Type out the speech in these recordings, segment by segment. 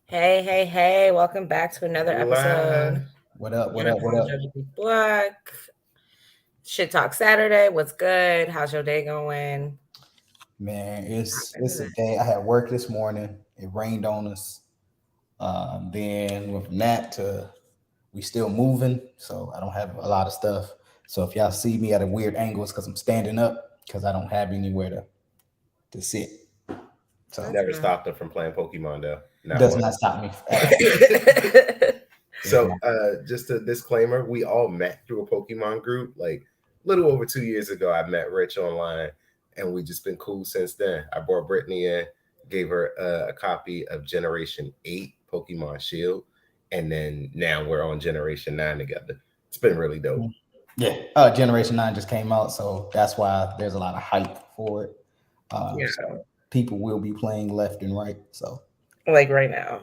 Hey, hey, hey, welcome back to another episode. What up? What up? What up? Unapologetically Black. Shit Talk Saturday. What's good? How's your day going? Man, Hop it's into it's a this. day. I had work this morning. It rained on us. Then went from that to we still moving, so I don't have a lot of stuff. So if y'all see me at a weird angle, it's because I'm standing up because I don't have anywhere to sit. So Never Okay. stopped him from playing Pokemon though. it Not does once. not stop me at all. Does So not. just a disclaimer, we all met through a Pokemon group. Like a little over 2 years ago, I met Rich online and we just been cool since then. I brought Brittany in, gave her a copy of Generation 8 Pokemon Shield, and then now we're on Generation 9 together. It's been really dope. Yeah. Generation 9 just came out, so that's why there's a lot of hype for it. Yeah. So people will be playing left and right. So Like right now.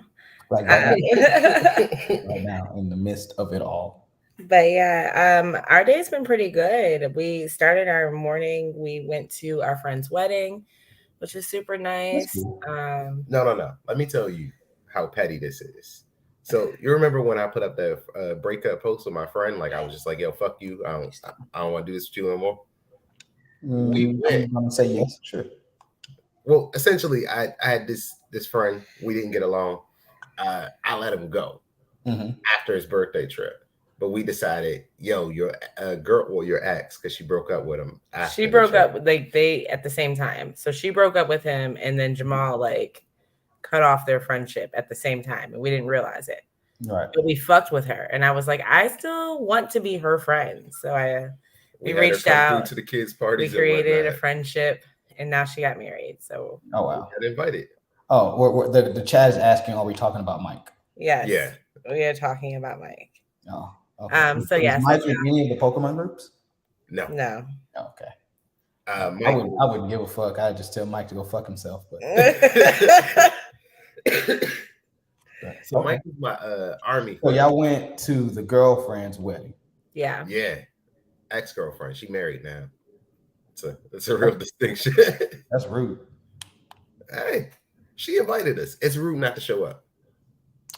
like right Um, now, right now in the midst of it all. but yeah, our day's been pretty good. We started our morning, we went to our friend's wedding, which was super That's nice. cool. No. Let me tell you how petty this is. So you remember when I put up the breakup post with my friend? Like I was just like, "Yo, fuck you. I don't want to do this with you anymore." We went. I'm gonna say yes, sure. Well, essentially, I had this friend. We didn't get along. I let him go Hmm. after his birthday trip, but we decided, yo, your girl, well, your ex, because she broke up with him She after the broke trip. up like they at the same time. So she broke up with him and then Jamal like cut off their friendship at the same time and we didn't realize it. Right. But we fucked with her and I was like, I still want to be her friend. So we We had her reached come through out, to the kids' we parties and created a whatnot. friendship and now she got married. So Oh We wow. got invited. Oh, the chat is asking, are we talking about Mike? yes, Yeah, we are talking about Mike. Oh, okay. So Is yeah, so Mike in any of the Pokemon groups? no. no. Oh, okay. I Mike. wouldn't give a fuck. I'd just tell Mike to go fuck himself. But So okay. Mike is my army So friend. y'all went to the girlfriend's wedding. yeah. Yeah, ex-girlfriend. She married now. It's a real distinction. That's rude. Hey, she invited us. It's rude not to show up.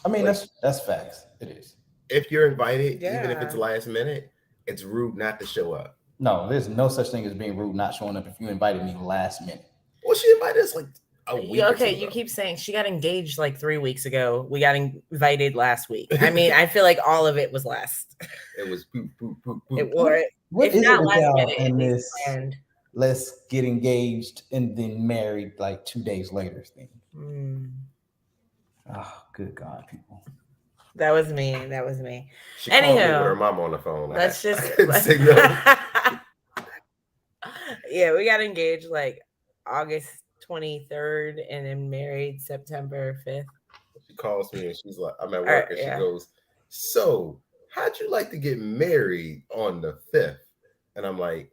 I mean, Like that's facts. It is. if you're invited, even if Yeah. it's last minute, it's rude not to show up. No, there's no such thing as being rude not showing up if you invited me last minute. Well, she invited us like a week or two Okay, you ago. keep saying she got engaged like 3 weeks ago. We got invited last week. I mean, I feel like all of it was last. It was boop, boop, boop, boop. It was, What if is it not with last y'all minute, at and least this planned. let's get engaged and then married like 2 days later thing? Mm, Oh, good God, people. that was me. That was me. She called me with her Anyhow, mom on the phone. let's I just. couldn't say no. Yeah, we got engaged like August 23rd and then married September 5th. She calls me and she's like, I'm at All right, work, and she yeah. goes, "So, how'd you like to get married on the 5th?" And I'm like,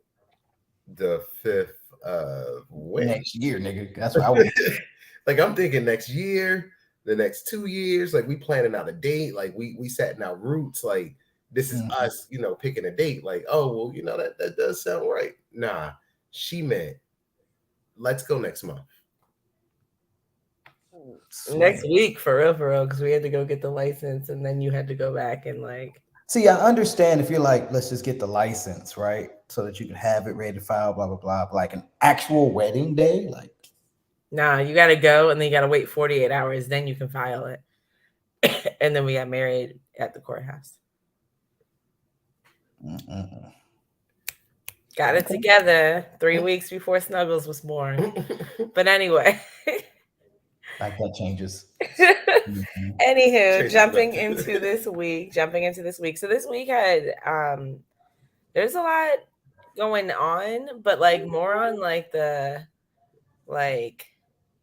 "The 5th of when?" Next year, nigga. That's what I would. Like I'm thinking next year, the next 2 years, like we planning out a date, like we setting out roots, like this is Mhm. us, picking a date. Like, oh well, that does sound right. Nah, she meant let's go next month. Next week, for real, because we had to go get the license and then you had to go back and like. See, I understand if you're like, let's just get the license, right? So that you can have it ready to file, blah, blah, blah. But like an actual wedding day, like, Nah, you got to go and then you got to wait 48 hours. Then you can file it. And then we got married at the courthouse. mm-mm. Got it together 3 weeks before Snuggles was born. But anyway. Like that changes. Mhm. Anywho, Changes jumping nothing. into this week. So this week had there's a lot going on, but like more on like the like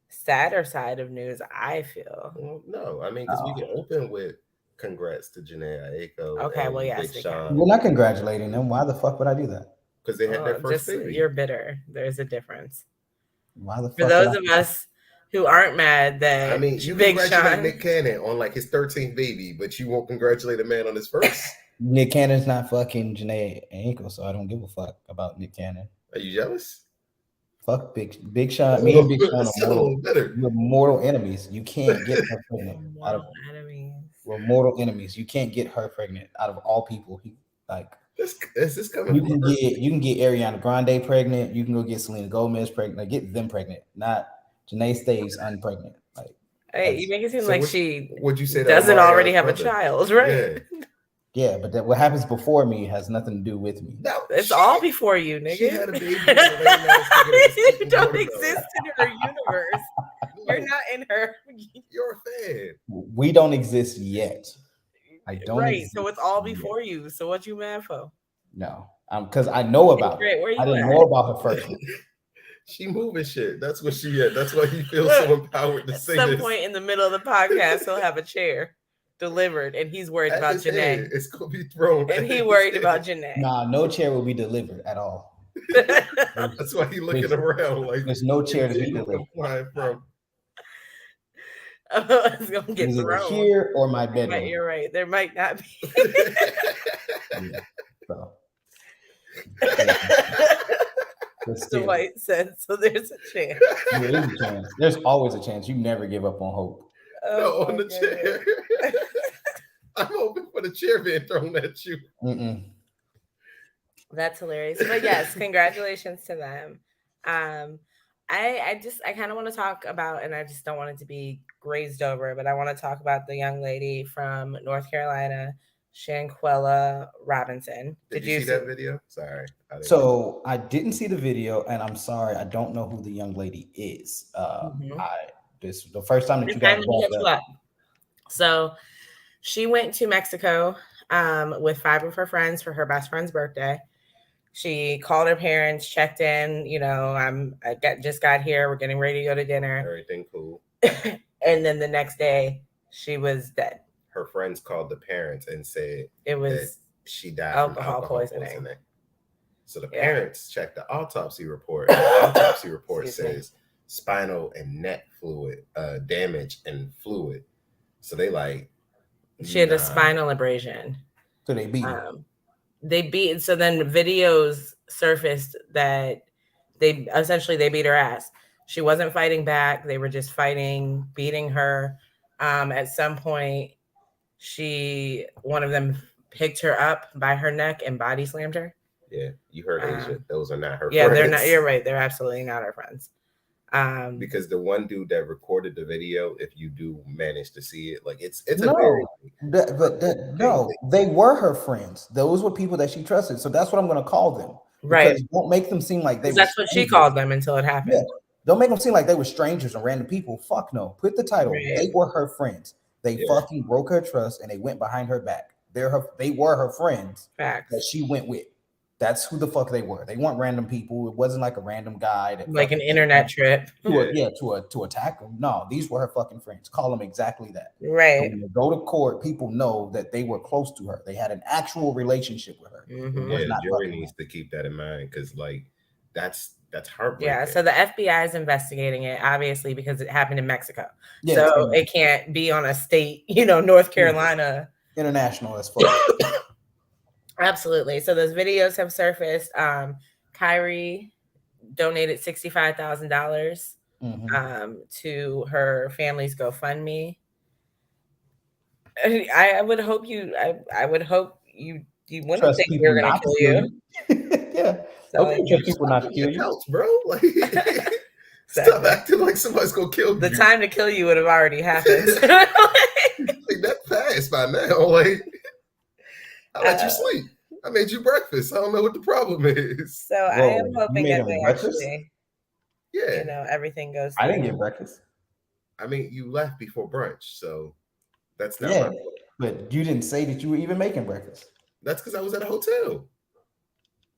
sadder side of news, I feel. Well, no, I mean, because we can open with congrats to Janae Aiko Okay, well, and yes, Big we can. Sean We're not congratulating them. Why the fuck would I do that? because they had their first Just baby. you're bitter. There's a difference. Why the fuck For would those I? of us who aren't mad I that mean, you Big congratulate Sean. Nick Cannon on like his 13th baby, but you won't congratulate a man on his first. Nick Cannon's not fucking Janae Ankle, so I don't give a fuck about Nick Cannon. Are you jealous? Fuck Big Sean. Me and Big Sean are That's a little better. we're mortal enemies. You can't get her pregnant out of. Mortal enemies. We're mortal enemies. You can't get her pregnant out of all people. Like Is this coming you from can her? get Ariana Grande pregnant. You can go get Selena Gomez pregnant. Like, get them pregnant. Not Janae Staves unpregnant. Like, Hey, you make it seem So like would- she would you say that doesn't Omarion's already have a brother? child, right? Yeah. yeah, but what happens before me has nothing to do with me. No, It's all before you, nigga. She had a baby with a lame ass nigga that was You eating don't watermelon. exist in her universe. You're not in her. You're a fan. We don't exist yet. I don't. Right. exist So it's all yet. before you. So what you mad for? No, because I know about Great. it. Where you I didn't at? know about her first one. She moving shit. That's what she at. That's why he feels so empowered to At say some this. point in the middle of the podcast, he'll have a chair delivered, and he's worried At about his head, Janae. it's gonna be thrown. And at he his worried head. about Janae. Nah, no chair will be delivered at all. That's why he looking around like There's no chair to be where delivered. I'm flying from. It's gonna get It's either thrown. here or my bedroom. You're right. There might not be. Yeah, so. But The still, white said, so there's a chance. there is a chance. There's always a chance. You never give up on hope. No, on my the chair. I'm hoping for the chair being thrown at you. Mm-mm. That's hilarious. But yes, congratulations to them. I kind of want to talk about, and I just don't want it to be grazed over, but I want to talk about the young lady from North Carolina, Shanquella Robinson. Did you see that video? Sorry. So I didn't see the video, and I'm sorry, I don't know who the young lady is. This the first time that you guys brought it up. So she went to Mexico with 5 of her friends for her best friend's birthday. She called her parents, checked in. You know, just got here. We're getting ready to go to dinner. Everything cool. And then the next day, she was dead. Her friends called the parents and said it was she died alcohol from alcohol poisoning. So the parents checked the autopsy report. The autopsy report says spinal and neck fluid damage and fluid. So they like she had a spinal abrasion. So they beat. So then videos surfaced that they beat her ass. She wasn't fighting back. They were just beating her. At some point, one of them picked her up by her neck and body slammed her. Yeah, you heard Asia. Those are not her friends. Yeah, they're not. You're right. They're absolutely not her friends. Because the one dude that recorded the video, if you do manage to see it, like it's they were her friends. Those were people that she trusted. So that's what I'm going to call them. Right. Because don't make them seem like they. That's what she called them until it happened. Yeah. Don't make them seem like they were strangers and random people. Fuck no. Put the title. Right. They were her friends. They fucking broke her trust and they went behind her back. They were her friends. Facts. That she went with. That's who the fuck they were. They weren't random people. It wasn't like a random guy that like an internet trip to attack them. No, these were her fucking friends. Call them exactly that. Right. So when you go to court, people know that they were close to her. They had an actual relationship with her. Mm-hmm. Yeah, jury needs to keep that in mind because like that's heartbreaking. Yeah. So the FBI is investigating it, obviously, because it happened in Mexico. Yeah, so it can't be on a state, North Carolina. International as fuck. Absolutely. So those videos have surfaced. Kyrie donated $65,000 to her family's GoFundMe. I would hope you wouldn't think we were going to kill you. Yeah. So people not to kill you, counts, bro. Like, stop acting like somebody's gonna kill you. The time to kill you would have already happened. Like that fast by now. Like, I let you sleep. I made you breakfast. I don't know what the problem is. So I am hoping that they actually, everything goes through. I didn't get breakfast. I mean, you left before brunch, so that's not. Yeah, but you didn't say that you were even making breakfast. That's because I was at a hotel.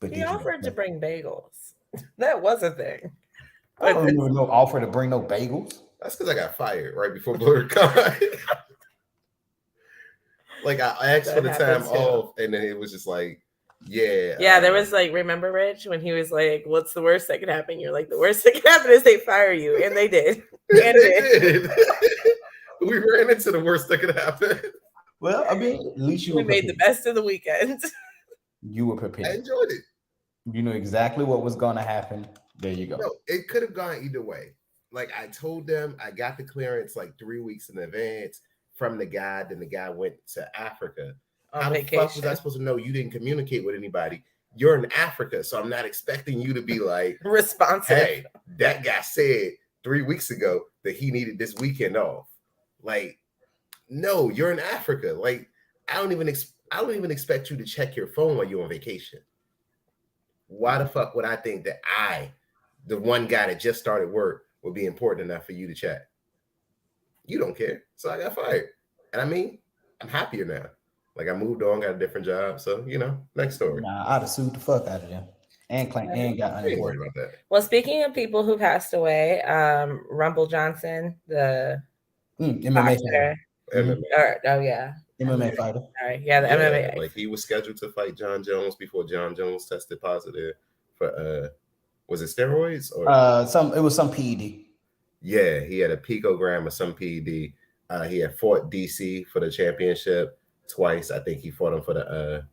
But he offered to bring bagels. That was a thing. I don't even know offer to bring no bagels. That's because I got fired right before BlurredCon. Like I asked for the time off, and then it was just like, yeah. There was like, remember Rich when he was like, "What's the worst that could happen?" You're like, "The worst that could happen is they fire you," and they did. And they did. We ran into the worst that could happen. Well, I mean, at least we made the best of the weekend. You were prepared. I enjoyed it. You knew exactly what was going to happen. There you go. No, it could have gone either way. Like I told them, I got the clearance like 3 weeks in advance from the guy. Then the guy went to Africa. On How the fuck was I vacation. supposed to know you didn't communicate with anybody? You're in Africa, so I'm not expecting you to be like, Responsive. hey, that guy said 3 weeks ago that he needed this weekend off. Like, no, you're in Africa. Like, I don't even expect you to check your phone while you're on vacation. Why the fuck would I think that the one guy that just started work, would be important enough for you to check? You don't care. So I got fired. And I mean, I'm happier now. Like I moved on, got a different job. So, next story. Nah, I'd have sued the fuck out of them and claim and got I ain't worried unemployment. about that. Well, speaking of people who passed away, Rumble Johnson, the MMA fighter. boxer. Oh yeah. MMA fighter. Sorry. Yeah, the MMA. Like he was scheduled to fight John Jones before John Jones tested positive for was it steroids or it was some PED. Yeah, he had a picogram of some PED. He had fought DC for the championship twice. I think he fought him for the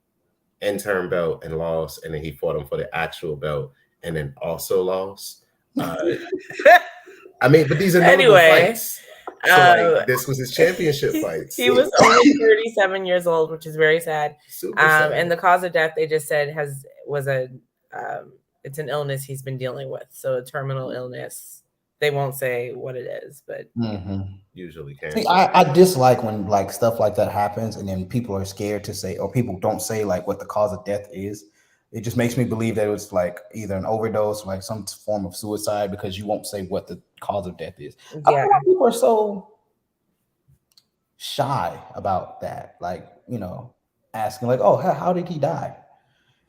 interim belt and lost, and then he fought him for the actual belt and then also lost. I mean, but these are notable fights. So like, this was his championship fights. He was only 37 years old, which is very sad. Super sad. And the cause of death they just said it's an illness he's been dealing with, so a terminal illness. They won't say what it is, but usually can. See, I dislike when like stuff like that happens, and then people are scared to say, or people don't say like what the cause of death is. It just makes me believe that it was like either an overdose, or like some form of suicide, because you won't say what the cause of death is. Yeah. I don't know why people are so shy about that. Like, asking like, "Oh, how did he die?"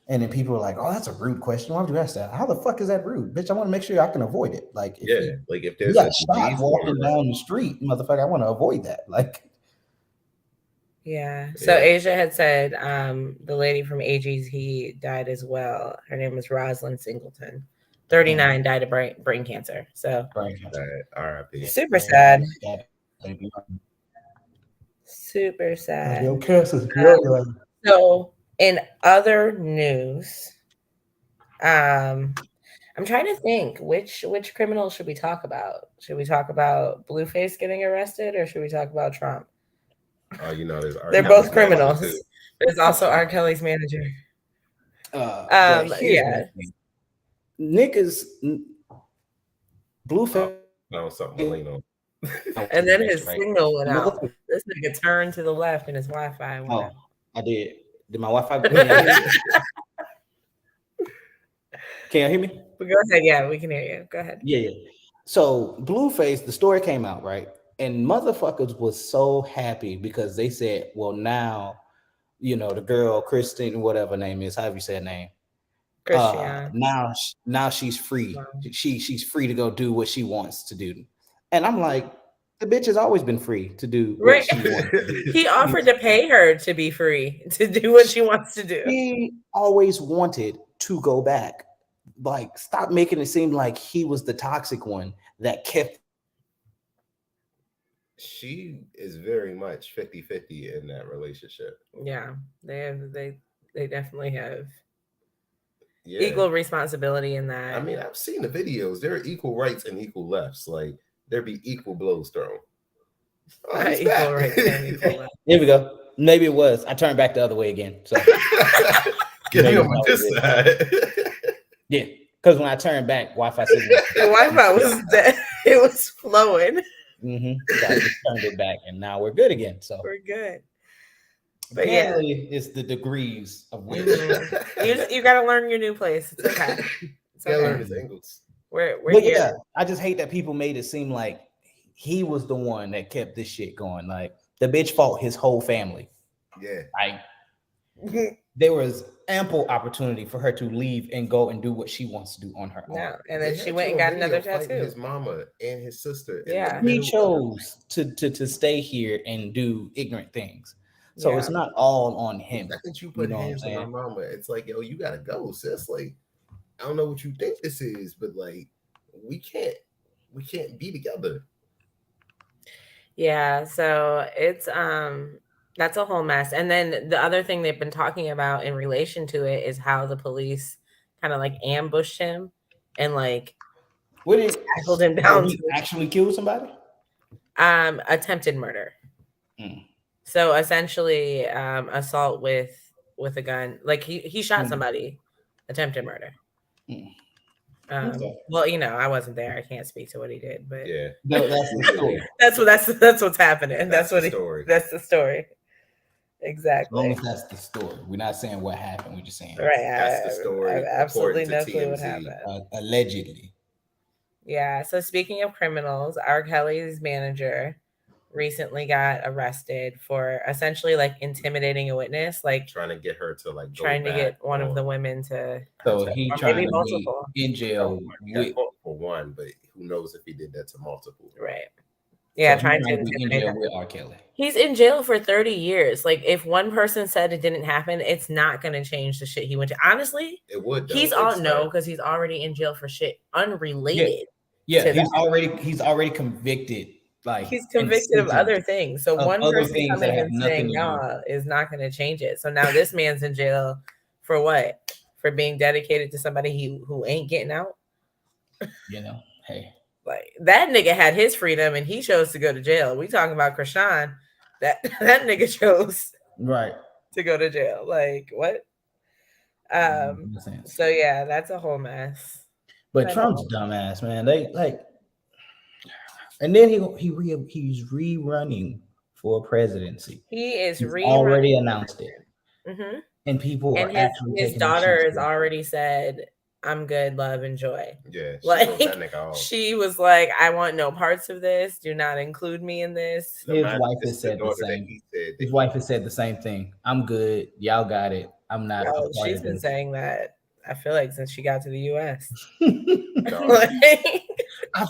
And then people are like, "Oh, that's a rude question. Why would you ask that? How the fuck is that rude, bitch? I want to make sure I can avoid it." Like, if there's a shot walking down the street, motherfucker, I want to avoid that. Like, yeah. So Asia had said the lady from AGT died as well. Her name was Rosalind Singleton. 39, died of brain cancer. So R.I.P. Super sad. Super sad. So in other news, I'm trying to think which criminal should we talk about? Should we talk about Blueface getting arrested, or should we talk about Trump? They're both criminals. There's also R. Kelly's manager. Nick is Blueface. Something to lean on. And then his signal went out. This nigga turned to the left and his Wi-Fi went out. I did. Did my Wi-Fi go? Can you hear me? But go ahead. Yeah, we can hear you. Go ahead. Yeah. So Blueface, the story came out, right? And motherfuckers was so happy because they said, well, now, the girl, Kristen, whatever her name is, however you say her name. Christian. Now she's free. She's free to go do what she wants to do. And I'm like, the bitch has always been free to do what she wants to do. He offered to pay her to be free to do what she wants to do. He always wanted to go back. Like, stop making it seem like he was the toxic one that kept. She is very much 50-50 in that relationship. Yeah, they definitely have equal responsibility in that. I mean, I've seen the videos. There are equal rights and equal lefts. Like, there be equal blows thrown. Equal rights and equal lefts. Here we go. Maybe it was. I turned back the other way again. So get you on this side. Yeah, because when I turned back, Wi-Fi signal. The Wi-Fi was dead. It was flowing. So I just turned it back, and now we're good again. So we're good. But apparently, it's the degrees of which you got to learn your new place. It's okay. It's okay. Learn his angles. We're here. Yeah, I just hate that people made it seem like he was the one that kept this shit going. Like, the bitch fought his whole family. Yeah. There was ample opportunity for her to leave and go and do what she wants to do on her own. And then she went and got another tattoo. His mama and his sister. Yeah. He chose to stay here and do ignorant things. So it's not all on him. I think you put hands on my mama. It's like, yo, you gotta go, sis. Like, I don't know what you think this is, but like, we can't be together. Yeah, so it's that's a whole mess. And then the other thing they've been talking about in relation to it is how the police kind of like ambushed him and like What did tackled him so down he to actually killed somebody? attempted murder. Mm. So essentially, assault with a gun. Like he shot Mm. somebody, attempted murder. Mm. Okay. Well, you know, I wasn't there. I can't speak to what he did, but Yeah. No, that's the story. that's what's happening. That's the what story. That's the story. As long Exactly. as that's the story. We're not saying what happened. We're just saying Right. That's the I story, have absolutely according no to clue what TMZ. happened. Allegedly. Yeah. So speaking of criminals, R. Kelly's manager recently got arrested for essentially like intimidating a witness, like Trying to get her to like go trying to back get one of on. the women to, So Or he or trying maybe to be multiple. in jail He got with. caught for one, but who knows if he did that to multiple. Right. Yeah, So he's trying to trying to be in intimidate jail her. with R. Kelly. He's in jail for 30 years. Like, if one person said it didn't happen, it's not going to change the shit he went to. Honestly, It would though. he's all no, because he's already in jail for shit unrelated. Yeah, to he's already convicted. Like he's convicted of other things. So one other person things that coming have and nothing saying to do. no is not going to change it. So now this man's in jail for what? For being dedicated to somebody who ain't getting out. You know, hey, Like that nigga had his freedom and he chose to go to jail. We talking about Krishan. That nigga chose right to go to jail. Like what? So yeah, that's a whole mess. But Trump's dumbass, man. They like, and then he's rerunning for presidency. He is already announced it, and people and are actually his taking daughter has already said, "I'm good, love, enjoy." Yeah, she like wrote that nigga off. She was like, "I want no parts of this. Do not include me in this." His wife has said the same. His wife has said the same thing. I'm good. Y'all got it. I'm not. Oh, she's been saying that. I feel like since she got to the U.S. I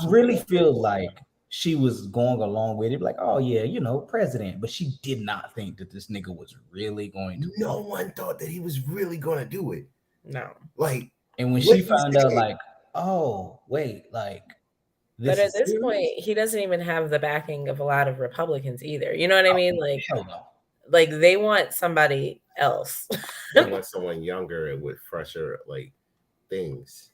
really feel like she was going along with it, like, oh yeah, you know, president, but she did not think that this nigga was really going to. No one thought that he was really going to do it. No. Like, and when she found out, like, oh wait, like, but at this point, he doesn't even have the backing of a lot of Republicans either. You know what I mean? Like, like they want somebody else. They want someone younger with fresher like things.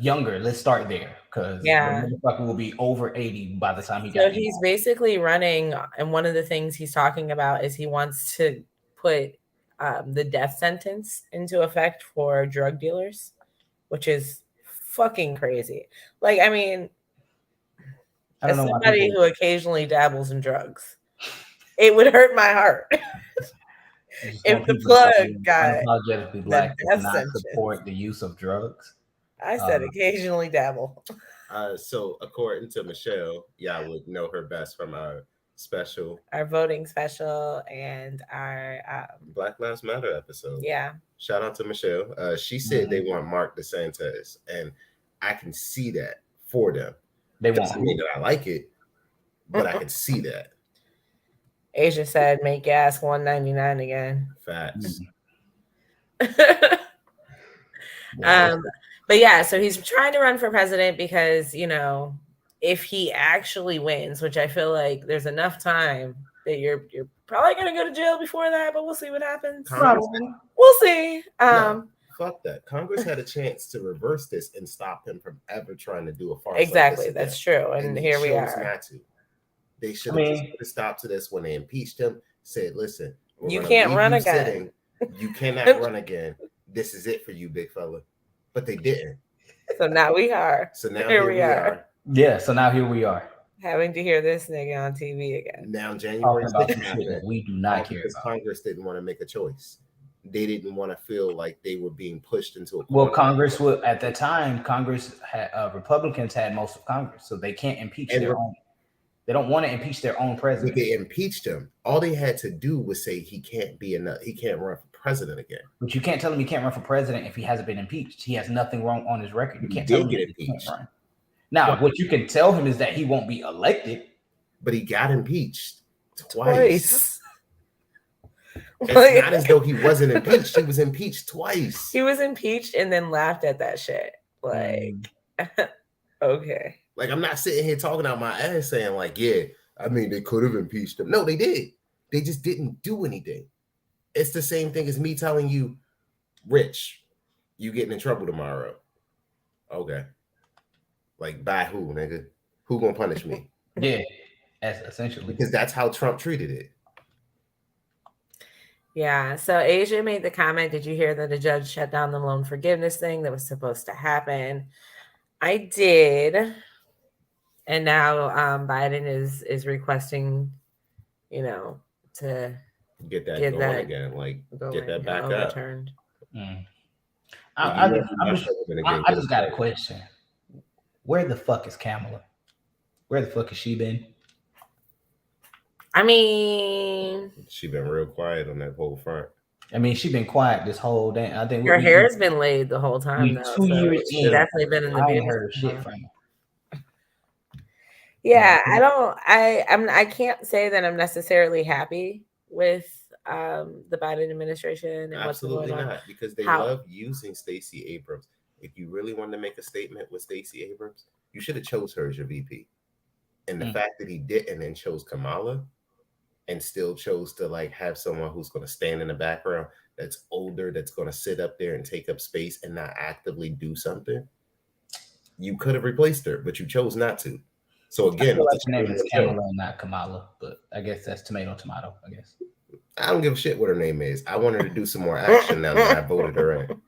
Younger. Let's start there, because the motherfucker will be over 80 by the time he got. So he's basically running, and one of the things he's talking about is he wants to put the death sentence into effect for drug dealers, which is fucking crazy. Like, I mean, as somebody who occasionally dabbles in drugs, it would hurt my heart if the plug got Unapologetically Black does not support the use of drugs. I said occasionally dabble. So according to Michelle, y'all would know her best from our voting special, and our Black Lives Matter episode. Yeah. Shout out to Michelle. She said they want Mark DeSantis, and I can see that for them. They doesn't mean that I like it, but I can see that. Asia said, "Make gas $1.99 again." Facts. But yeah, so he's trying to run for president because, you know, if he actually wins, which I feel like there's enough time that you're probably gonna go to jail before that, but we'll see what happens. We'll see. Fuck that. Congress had a chance to reverse this and stop him from ever trying to do a farce. Exactly, like this that's true. And here we are. Not to. They should have just put a stop to this when they impeached him. Said, "Listen, you can't run again. You cannot run again. This is it for you, big fella." But they didn't. So now we are. So now here we are. Yeah. So now here we are. Having to hear this nigga on TV again. Now January 6th, we do not care because Congress didn't want to make a choice. They didn't want to feel like they were being pushed into a corner. Well, Congress would at that time. Congress had Republicans had most of Congress, so they can't impeach their own. They don't want to impeach their own president. But they impeached him. All they had to do was say he can't run for president again. But you can't tell him he can't run for president if he hasn't been impeached. He has nothing wrong on his record. You can't tell him get impeached. Run. Now, what you can tell him is that he won't be elected. But he got impeached twice. It's not as though he wasn't impeached. He was impeached twice. He was impeached and then laughed at that shit. Like, okay. Like, I'm not sitting here talking out my ass saying, like, yeah, I mean, they could have impeached him. No, they did. They just didn't do anything. It's the same thing as me telling you, Rich, you getting in trouble tomorrow. Okay. Like, by who, nigga? Who gonna punish me? Yeah, that's essentially. Because that's how Trump treated it. Yeah. So Asia made the comment, did you hear that a judge shut down the loan forgiveness thing that was supposed to happen? I did. And now Biden is requesting, to Get that get going that again. Like, get going, that back up. overturned. Like, I you know, just, my president again. I just got a question. Where the fuck is Kamala? Where the fuck has she been? I mean, She been real quiet on that whole front. I mean, she been quiet this whole day. I think her hair has been laid the whole time, we though. 2 years So she's in. definitely been in the I ain't beauty heard shit salon. from her. Yeah, I can't say that I'm necessarily happy with the Biden administration and Absolutely what's going on. not, because they How- love using Stacey Abrams. If you really wanted to make a statement with Stacey Abrams, you should have chose her as your VP. And the fact that he didn't and chose Kamala and still chose to like have someone who's going to stand in the background, that's older, that's going to sit up there and take up space and not actively do something, you could have replaced her, but you chose not to. So I again, feel like her name is Kamala and not Kamala, but I guess that's tomato. I guess. I don't give a shit what her name is. I want her to do some more action now that I voted her in.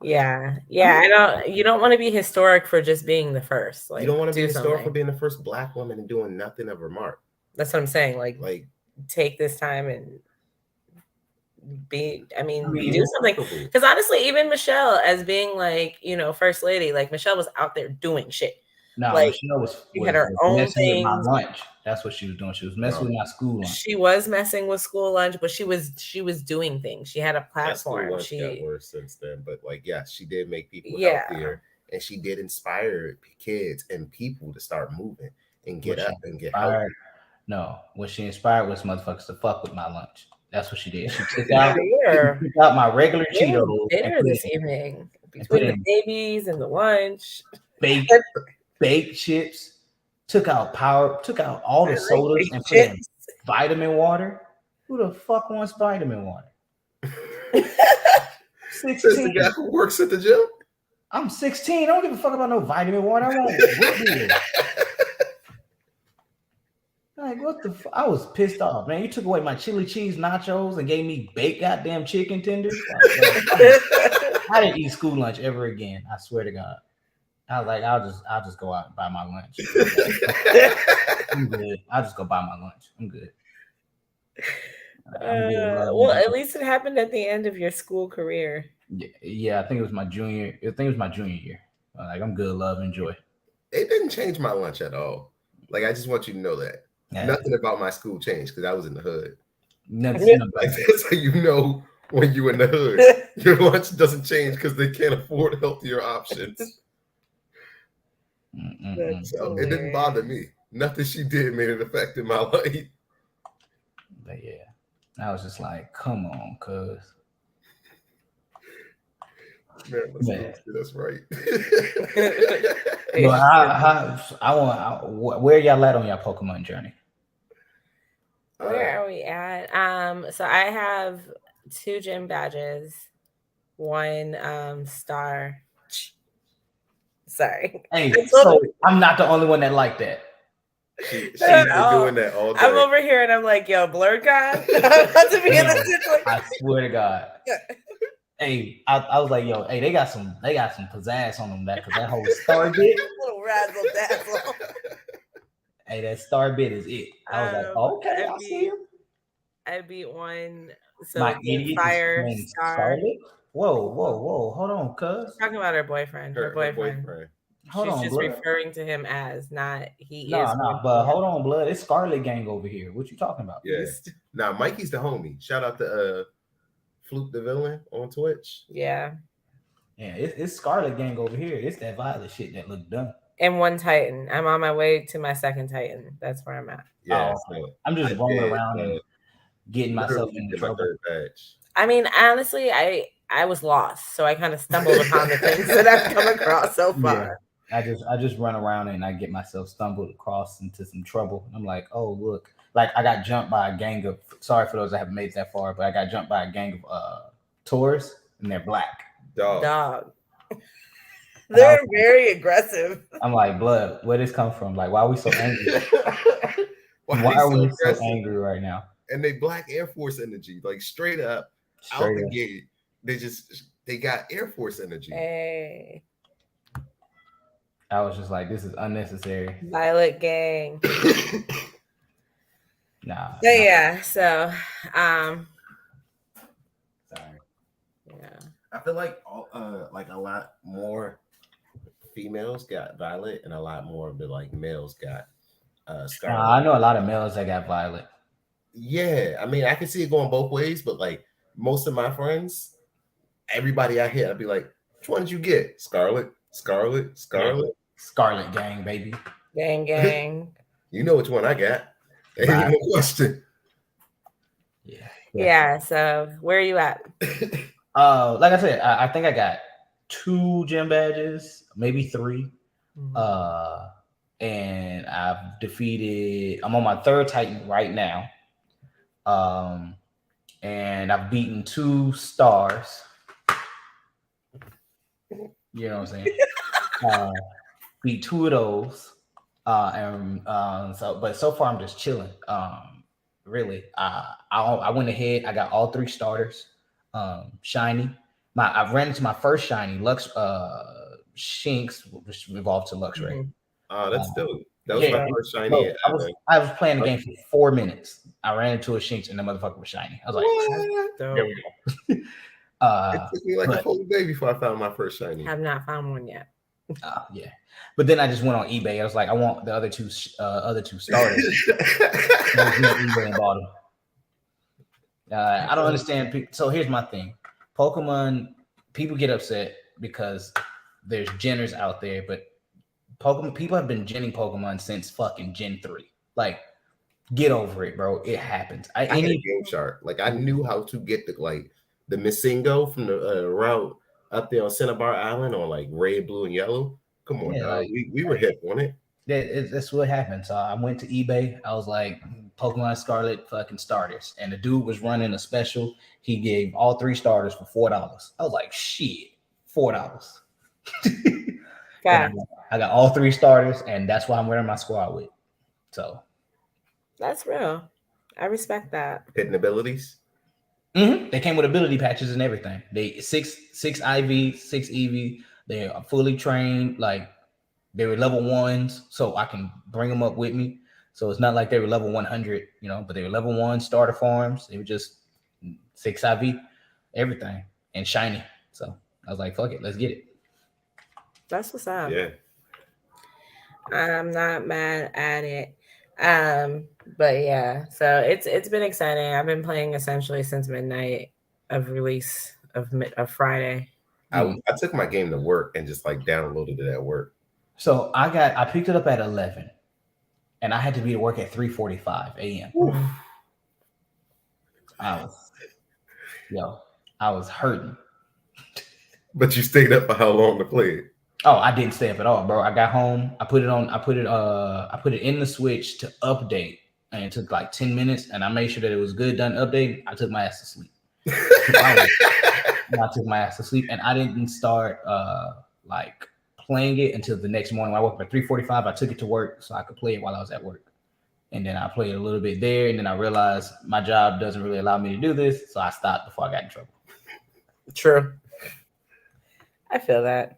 Yeah, I don't. You don't want to be historic for just being the first. Like, you don't want to be historic for something. being the first Black woman and doing nothing of remark. That's what I'm saying. Like take this time and do something. Because honestly, even Michelle, as being like, first lady, like Michelle was out there doing shit. No, like, Michelle she had her own messing with my things. lunch. That's what she was doing. She was messing with my school lunch. She was messing with school lunch, but she was doing things. She had a platform. That school lunch got worse since then, but like, yeah, she did make people healthier, and she did inspire kids and people to start moving and get up and get healthy. No, what she inspired was motherfuckers to fuck with my lunch. That's what she did. She took out my regular Cheetos dinner this evening between the babies and the lunch. Baked chips. Took out all the sodas and put in vitamin water. Who the fuck wants vitamin water? 16. The guy who works at the gym. I'm 16. I don't give a fuck about no vitamin water. I want root beer. Like, what the fuck? I was pissed off, man. You took away my chili cheese nachos and gave me baked goddamn chicken tenders. I didn't eat school lunch ever again. I swear to God. I was like, I'll just go out and buy my lunch. I'm good. I'll just go buy my lunch. I'm good. Well, at least it happened at the end of your school career. Yeah, I think it was my junior. Year. Like, I'm good, love, enjoy. It didn't change my lunch at all. Like, I just want you to know that. Yeah. Nothing about my school changed because I was in the hood. Like, that's how you know when you're in the hood. Your lunch doesn't change because they can't afford healthier options. So it didn't bother me. Nothing she did made it affect in my life. But yeah, I was just like, come on, cuz. Man, that's right. Where y'all at on your Pokemon journey? Where are we at? So I have 2 gym badges, 1 star. Sorry. Hey, so I'm not the only one that like that. She's been doing that all day. I'm over here and I'm like, yo, blurred God. I'm about to be in this situation. I swear to God. Hey, I was like, yo, hey, they got some pizzazz on them, because that whole star bit. Little razzle dazzle. Hey, that star bit is it. I was like, okay, I see him. I beat 1. So my idiot fire star. Whoa, hold on, cuz. Talking about her boyfriend. Her boyfriend. Hold on, She's just blood. referring to him as, not he is. No, but hold on, blood. It's Scarlet Gang over here. What you talking about? Yeah. Now, Mikey's the homie. Shout out to Fluke the Villain on Twitch. Yeah. Yeah, it's Scarlet Gang over here. It's that Violet shit that look dumb. And 1 Titan. I'm on my way to my 2nd Titan. That's where I'm at. Yeah. I'm just rolling around and getting myself into trouble. I mean, honestly, I was lost, so I kind of stumbled upon the things that I've come across so far. Yeah. I just run around and I get myself stumbled across into some trouble. I'm like, oh look, like I got jumped by a gang of. Sorry for those that haven't made it that far, but I got jumped by a gang of tourists, and they're black. Dog. And I was, They're very aggressive. I'm like, blood, where this come from? Like, why are we so angry? Why Why they are so we so aggressive? angry right now? And they Black Air Force energy, like straight up out Straight the up. gate. They got Air Force energy. Hey, I was just like, this is unnecessary. Violet Gang. Nah, So nah. yeah, so Sorry. yeah. I feel like like a lot more females got Violet, and a lot more of the like males got I Scarlet. know a lot of males that got violet. Yeah, I mean, I can see it going both ways, but like most of my friends, everybody I hit, I'd be like, "Which one did you get? Scarlet, Scarlet, Scarlet." Scarlet gang, baby. Gang gang. You know which one I got. Ain't even Violet. no question. Yeah. Yeah, so where are you at? Like I said, I think I got 2 gym badges, maybe 3. Mhm. And I've defeated. I'm on my 3rd Titan right now. And I've beaten 2 stars. You know what I'm saying? Beat 2 of those. But so far I'm just chilling. Really, I went ahead. I got all 3 starters. Shiny. I ran into my first shiny Lux. Shinx, which evolved to Luxray. Mhm. Oh, that's dope. That was Yeah, my first shiny. bro, I was playing the game for 4 minutes. I ran into a Shinx and the motherfucker was shiny. I was like, What? there So we go. It took me like a But whole day before I found my first shiny. have not found one yet. yeah, but then I just went on eBay. I was like, I want the other two starters. I just went on eBay and bought them. I don't understand. So here's my thing: Pokemon. People get upset because there's Genners out there, but Pokemon people have been genning Pokemon since fucking Gen 3. Like, get over it, bro. It happens. I had a game chart. Like I knew how to get the Missingo from the route up there on Cinnabar Island on like red, blue, and yellow. Come on, Yeah, dog. like We were hip on it. that's what happened. So I went to eBay. I was like, Pokemon Scarlet fucking starters, and the dude was running a special. He gave all 3 starters for $4. I was like, shit, $4. And I got all 3 starters, and that's why I'm wearing my squad with. So That's real. I respect that. Hidden abilities. they came with ability patches and everything. They six IV, 6 EV. They are fully trained. Like, they were level 1s, so I can bring them up with me. So it's not like they were level 100, but they were level 1 starter farms. They were just 6 IV, everything, and shiny. So I was like, fuck it, let's get it. That's what's up. Yeah. I'm not mad at it. But yeah, so it's been exciting. I've been playing essentially since midnight of release of Friday. I took my game to work and just like downloaded it at work. So I picked it up at 11, and I had to be at work at 3:45 a.m. I was hurting. But you stayed up for how long to play it? Oh, I didn't stay up at all, bro. I got home. I put it in the Switch to update, and it took like 10 minutes, and I made sure that it was good done updating. I took my ass to sleep. I took my ass to sleep, and I didn't start like playing it until the next morning. When I woke up at 3:45. I took it to work so I could play it while I was at work. And then I played a little bit there, and then I realized my job doesn't really allow me to do this, so I stopped before I got in trouble. True. I feel that.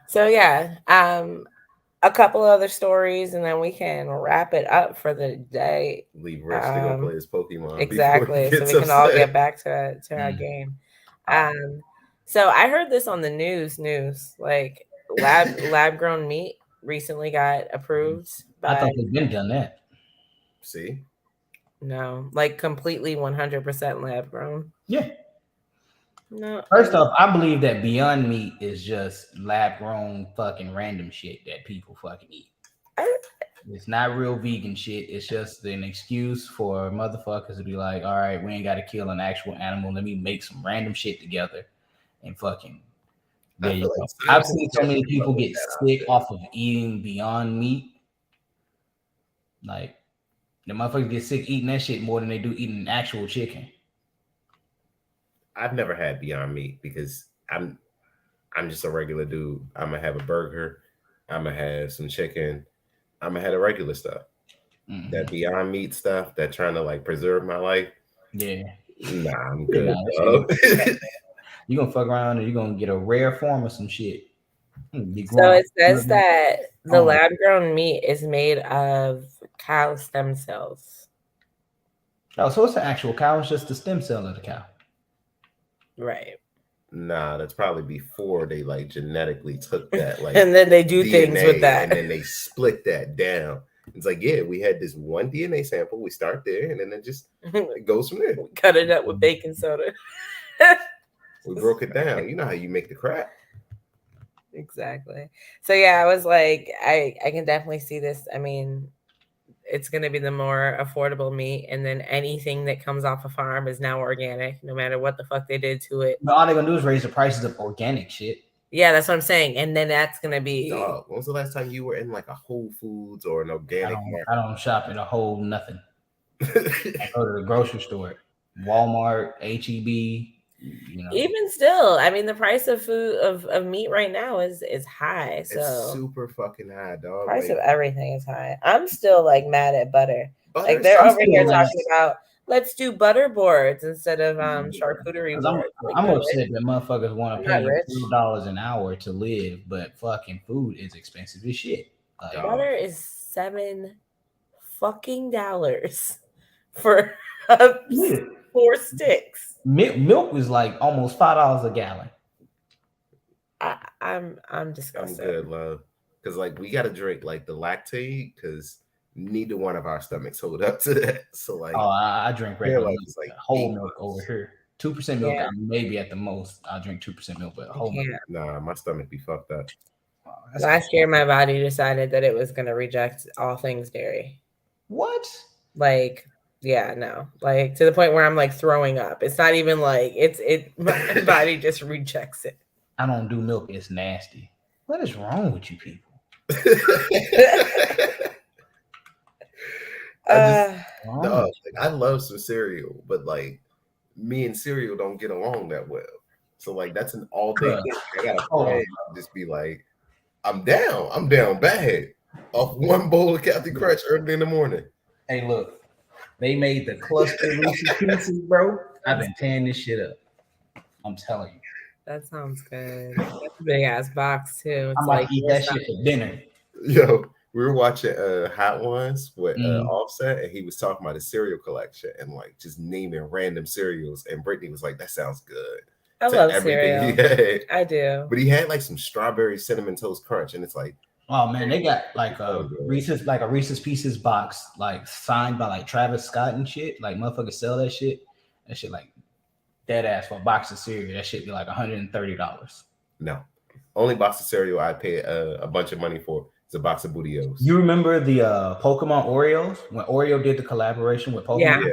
So yeah, a couple other stories, and then we can wrap it up for the day. Leave Rich to go play his Pokemon. Exactly, so we can all get back to our game. So I heard this on the news. Like lab grown meat recently got approved. I thought they'd been done that. See? No, like completely 100% lab grown. Yeah. No. First off, I believe that Beyond Meat is just lab grown fucking random shit that people fucking eat. It's not real vegan shit. It's just an excuse for motherfuckers to be like, all right, we ain't got to kill an actual animal. Let me make some random shit together and fucking. There you go. I've seen so many people get sick off of eating Beyond Meat. Like, the motherfuckers get sick eating that shit more than they do eating actual chicken. I've never had Beyond Meat because I I'm just a regular dude. I'm gonna have a burger. I'm gonna have some chicken. I'm gonna have the regular stuff. That Beyond Meat stuff, that trying to like preserve my life. Yeah. Nah, I'm Yeah, nah, good, that shit dog. you gonna fuck around and you're gonna get a rare form of some shit. Be So grown. it says that the Oh. lab grown meat is made of cow stem cells. Oh, so it's an actual cow. It's just the stem cell of the cow. Right. Nah, that's probably before they like genetically took that like And then they do DNA, things with that. and then they split that down. It's like, yeah, we had this one DNA sample. We start there, and then it goes from there. Cut it up with baking soda. We broke it down. You know how you make the crap. Exactly. So yeah, I was like, I can definitely see this. I mean, it's going to be the more affordable meat, and then anything that comes off a farm is now organic, no matter what the fuck they did to it. But all they're gonna do is raise the prices of organic shit. Yeah, that's what I'm saying. And then that's gonna be. Dog, when was the last time you were in like a Whole Foods or an organic I don't shop at a whole nothing. market? I go to the grocery store, Walmart, HEB. You know. Even still, I mean, the price of food of meat right now is high. So It's super fucking high, dog. price like, of everything is high. I'm still like mad at butter. butter, Like they're over here still talking about let's do butter boards instead of charcuterie 'Cause boards. I'm upset that motherfuckers want I'm to not pay rich. $2 an hour to live, but fucking food is expensive as shit. Like, Dog. Butter is $7 fucking for 4 sticks. milk was like almost $5 a gallon. I'm I'm disgusted. good, love. Because like we gotta drink like the lactate, because neither one of our stomachs hold up to that. So like, Oh, I drink regular like, milk, it's like whole 8 milk months. over here. 2% milk, Yeah. maybe at the most. I drink 2% milk, but whole milk. Nah, my stomach be fucked up. Last year, my body decided that it was going to reject all things dairy. What? Like, yeah, no. Like to the point where I'm like throwing up. It's not even like my body just rejects it. I don't do milk. It's nasty. What is wrong with you people? I love some cereal, but like me and cereal don't get along that well. So like that's an all day thing. I gotta just be like, I'm down bad off one bowl of Captain Crunch early in the morning. Hey, look, they made the cluster Reese's Pieces, bro. I've been tearing this shit up. I'm telling you. That sounds good. That's a big ass box too. It's I might eat that shit for dinner. Yo, we were watching Hot Ones with Offset, and he was talking about his cereal collection and like just naming random cereals. And Brittany was like, "That sounds good." I love cereal. I do. But he had like some strawberry cinnamon toast crunch, and it's like, oh man, they got like a Reese's Pieces box, like signed by like Travis Scott and shit. Like motherfuckers sell that shit. That shit like dead ass for a box of cereal. That shit be like $130. No, only box of cereal I pay a bunch of money for is a box of Booty-O's. You remember the Pokemon Oreos when Oreo did the collaboration with Pokemon? Yeah.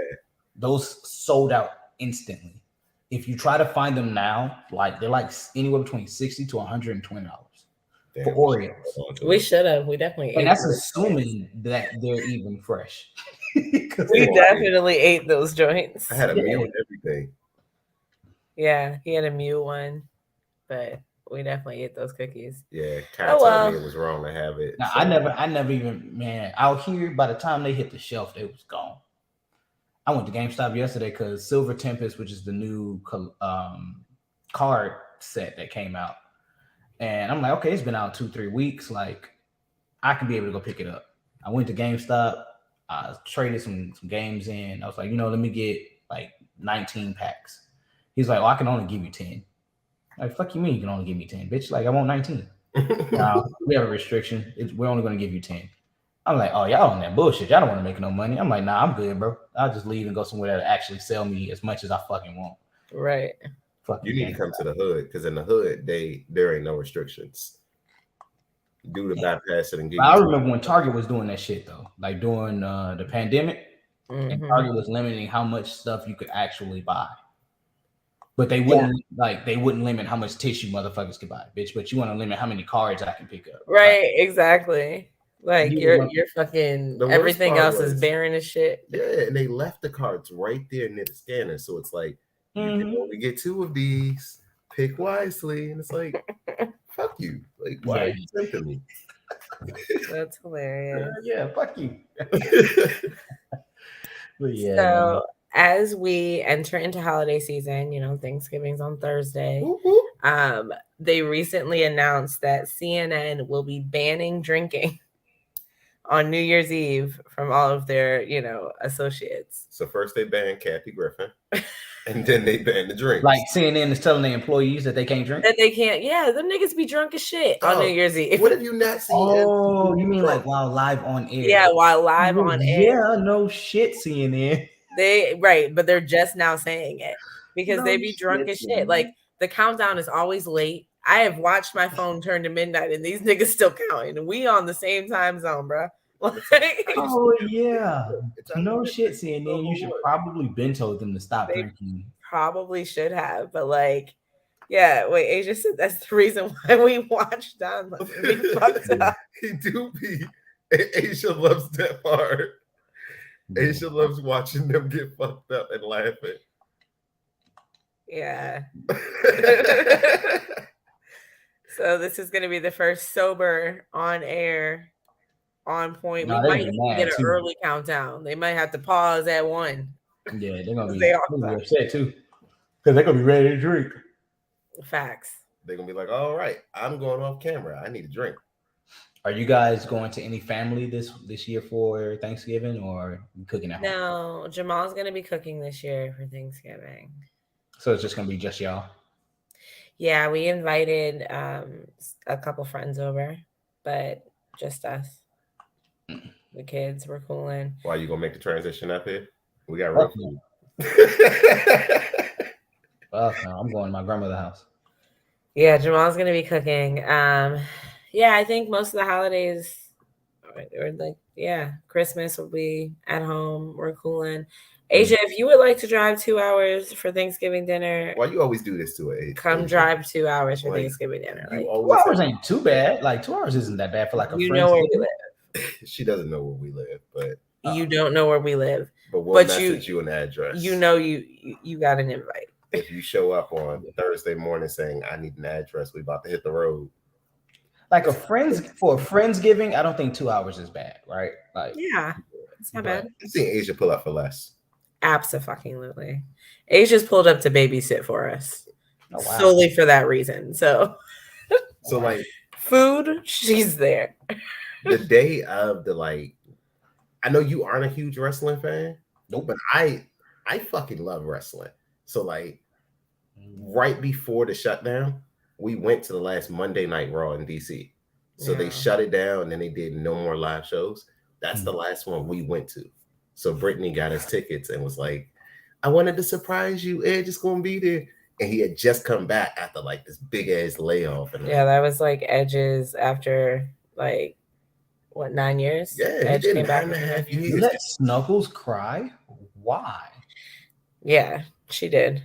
Those sold out instantly. If you try to find them now, like they're like anywhere between $60 to $120 for Oreos. We should have. We definitely. And that's assuming that they're even fresh. We definitely ate those joints. I had a meal and everything. Yeah, he had a Mew one, but we definitely ate those cookies. Yeah, Kyle told me it was wrong to have it. Now, so. I never even, man, out here, by the time they hit the shelf, they was gone. I went to GameStop yesterday because Silver Tempest, which is the new card set that came out. And I'm like, okay, it's been out 2-3 weeks. Like, I can be able to go pick it up. I went to GameStop. I traded some games in. I was like, let me get like 19 packs. He's like, I can only give you 10. Like, fuck you mean you can only give me 10, bitch? Like, I want 19. Now, we have a restriction. We're only going to give you 10. I'm like, oh, y'all on that bullshit. Y'all don't want to make no money. I'm like, nah, I'm good, bro. I'll just leave and go somewhere that'll actually sell me as much as I fucking want. Right. Fuck you need to come to the hood, because in the hood, there ain't no restrictions. Do the bypass it and get. I remember when Target was doing that shit though, like during the pandemic, and Target was limiting how much stuff you could actually buy. But they wouldn't limit how much tissue motherfuckers could buy, bitch. But you want to limit how many cards I can pick up. Right, exactly. Like you're fucking everything else is barren as shit. Yeah, and they left the cards right there near the scanner, so it's like you can only get 2 of these. pick wisely. And it's like, fuck you. Like, why are Yeah, you tempting me? That's hilarious. yeah, fuck you. But yeah, man. So as we enter into holiday season, Thanksgiving's on Thursday. Whoop, whoop. They recently announced that CNN will be banning drinking on New Year's Eve from all of their, associates. So first they banned Kathy Griffin, and then they banned the drinks. Like CNN is telling their employees that they can't drink. That they can't. Yeah, them niggas be drunk as shit on New Year's Eve. What have you not seen? Oh, you mean like while live on air? Yeah, while live on air. Yeah, no shit, CNN. Right, but they're just now saying it because No they be drunk as shit. CNN. Like the countdown is always late. I have watched my phone turn to midnight and these niggas still counting. And we on the same time zone, bro. Oh yeah, no shit, CNN. You should probably been told them to stop drinking. Probably should have, but like, yeah. Wait, Asia said that's the reason why we watch Don be fucked up. He do be. Asia loves that part. Asia loves watching them get fucked up and laughing. Yeah. So this is going to be the first sober on air, on point. We might get an early countdown. They might have to pause at 1. Yeah, they're gonna be upset too, because they're gonna be ready to drink. Facts. They're gonna be like, "All right, I'm going off camera. I need a drink." Are you guys going to any family this year for Thanksgiving, or cooking at home? No, Jamal's going to be cooking this year for Thanksgiving. So it's just going to be just y'all? Yeah, we invited a couple friends over, but just us. The kids were cooling. Why you going to make the transition up here? We got real food. Well, no, I'm going to my grandmother's house. Yeah, Jamal's going to be cooking. Yeah, I think most of the holidays, or like, Christmas will be at home. We're cooling. Asia, if you would like to drive 2 hours for Thanksgiving dinner, why you always do this to it? Come drive 2 hours for Thanksgiving dinner. Like, 2 hours ain't too bad. Like 2 hours isn't that bad for like a friend. Know where we live. She doesn't know where we live, but you don't know where we live. But we'll message you an address. You know you got an invite. If you show up on Thursday morning saying I need an address, we about to hit the road. Like for a Friendsgiving, I don't think 2 hours is bad, right? Like it's not bad. I've seen Asia pull up for less. Absolutely. Asia's pulled up to babysit for us. Oh, wow. Solely for that reason. So like food, she's there. The day of the I know you aren't a huge wrestling fan. Nope. But I fucking love wrestling. So right before the shutdown, we went to the last Monday Night Raw in DC. So they shut it down and they did no more live shows. That's the last one we went to. So Brittany got us tickets and was like, I wanted to surprise you. Edge is going to be there. And he had just come back after this big ass layoff. And that was Edge's after 9 years? Yeah, Edge came back 9.5 years. You let Snuggles cry? Why? Yeah, she did.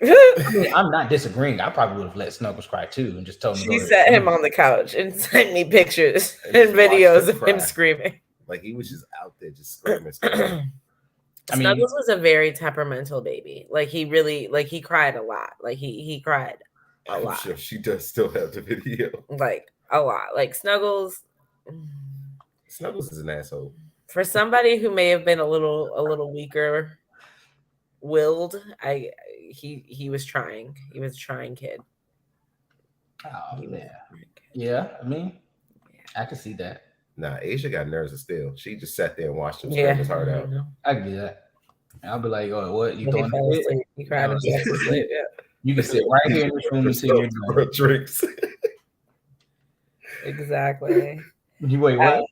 I mean, I'm not disagreeing. I probably would have let Snuggles cry too and just told him. She sat him on the couch and sent me pictures and videos of him screaming. Like he was just out there just screaming. Snuggles was a very temperamental baby. He really he cried a lot. He cried a lot. Sure she does still have the video. A lot. Snuggles. Snuggles is an asshole. For somebody who may have been a little weaker willed, he was trying. He was a trying kid. Oh man. Yeah, I mean, I can see that. Nah, Asia got nerves of steel. She just sat there and watched him scream his heart out. I can do that. I'll be like, oh, what? You throwing it? He cried himself to sleep. Yeah. You can sit right here in this room and sit here and drinks. Exactly. You wait, what?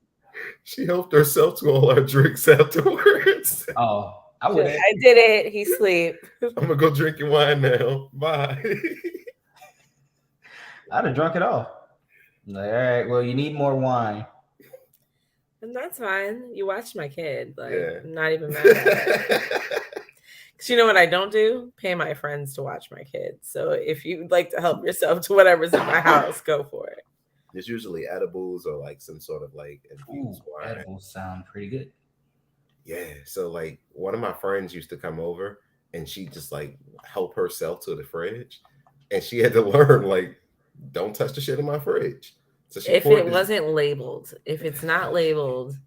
She helped herself to all our drinks afterwards. Oh, I would. I did it. He sleep. I'm gonna go drink your wine now. Bye. I'd have drunk it all. Like, all right, well, you need more wine. And that's fine. You watched my kid. I'm not even mad at it. Because you know what I don't do? Pay my friends to watch my kids. So if you'd like to help yourself to whatever's in my house, go for it. There's usually edibles or some sort of infused wine. Edibles sound pretty good. Yeah. So one of my friends used to come over and she just help herself to the fridge. and she had to learn like, don't touch the shit in my fridge. So she If poured it this. wasn't labeled, if it's not labeled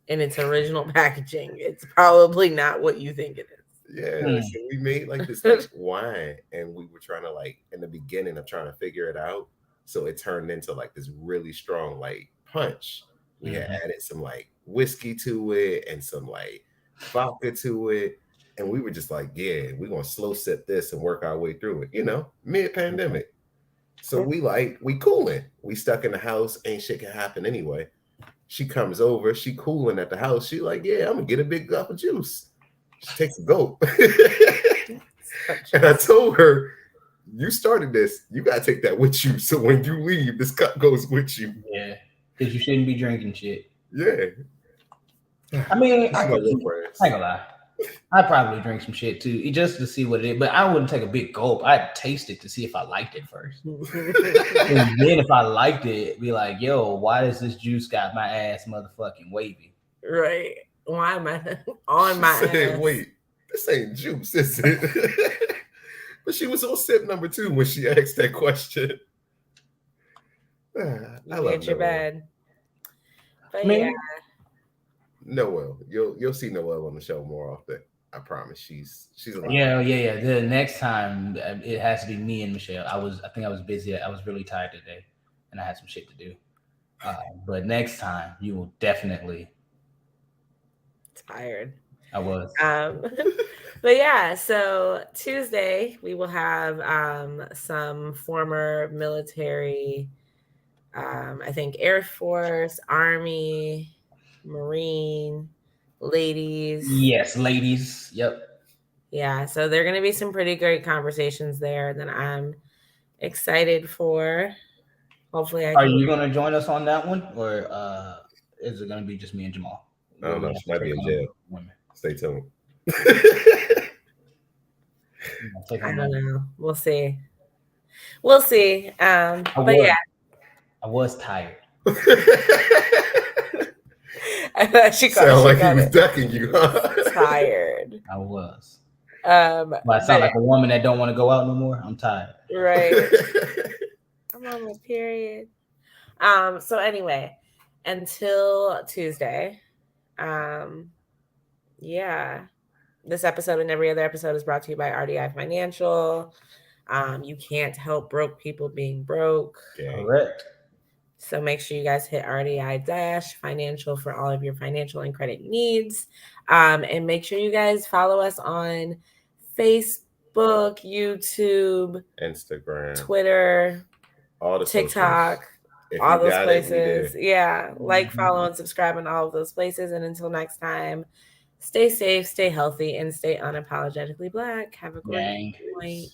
in its original packaging, it's probably not what you think it Yeah, Hmm. so we made like this like is. wine, and we were trying to like in the beginning of trying to figure it out. So it turned into like this really strong like punch. We had Mhm. added some like whiskey to it and some like vodka to it. And we were just like, yeah, we're gonna slow sip this and work our way through it, mid pandemic. So we cooling. We stuck in the house, ain't shit can happen anyway. She comes over, she cooling at the house. She like, yeah, I'm gonna get a big cup of juice. She takes a gulp. And I told her, you started this. You gotta take that with you. So when you leave, this cup goes with you. Yeah, because you shouldn't be drinking shit. Yeah. I mean, This is my real friends. I ain't gonna lie. I'd probably drink some shit too, just to see what it is. But I wouldn't take a big gulp. I'd taste it to see if I liked it first. And then if I liked it, be like, yo, why does this juice got my ass motherfucking wavy? Right. Why am I on She my said, ass? wait, this ain't juice, is it? But she was on sip number 2 when she asked that question. I You love get your Noel. bed. But I mean, yeah, Noel. You'll see Noel on the show more often. I promise. She's a lot. yeah. The next time it has to be me and Michelle. I think I was busy. I was really tired today, and I had some shit to do. But next time you will definitely. tired. I was. But yeah, so Tuesday we will have some former military, I think Air Force, Army, Marine ladies. Yes, ladies. Yep. Yeah, so there are going to be some pretty great conversations there that I'm excited for. Hopefully, I Are can. you gonna join us on that one, or is it gonna be just me and Jamal? I Will don't we know. have She to might be take in on jail. women? Stay tuned. Take I on don't that. know. We'll see. We'll see. I But was. yeah, I was tired. I thought Sound she like he got was it. ducking you, huh? Tired. I was. But I sound But like a woman that don't want to go out no more. I'm tired. right. I'm on my period. So anyway, until Tuesday, um, yeah. This episode and every other episode is brought to you by RDI Financial. You can't help broke people being broke. Gang. Correct. So make sure you guys hit RDI Dash Financial for all of your financial and credit needs. And make sure you guys follow us on Facebook, YouTube, Instagram, Twitter, all the TikTok, socials. If all you those got it, we places. there. Yeah. Like, Mhm. follow, and subscribe on all of those places. And until next time, stay safe, stay healthy, and stay unapologetically black. Have a great Gang. night.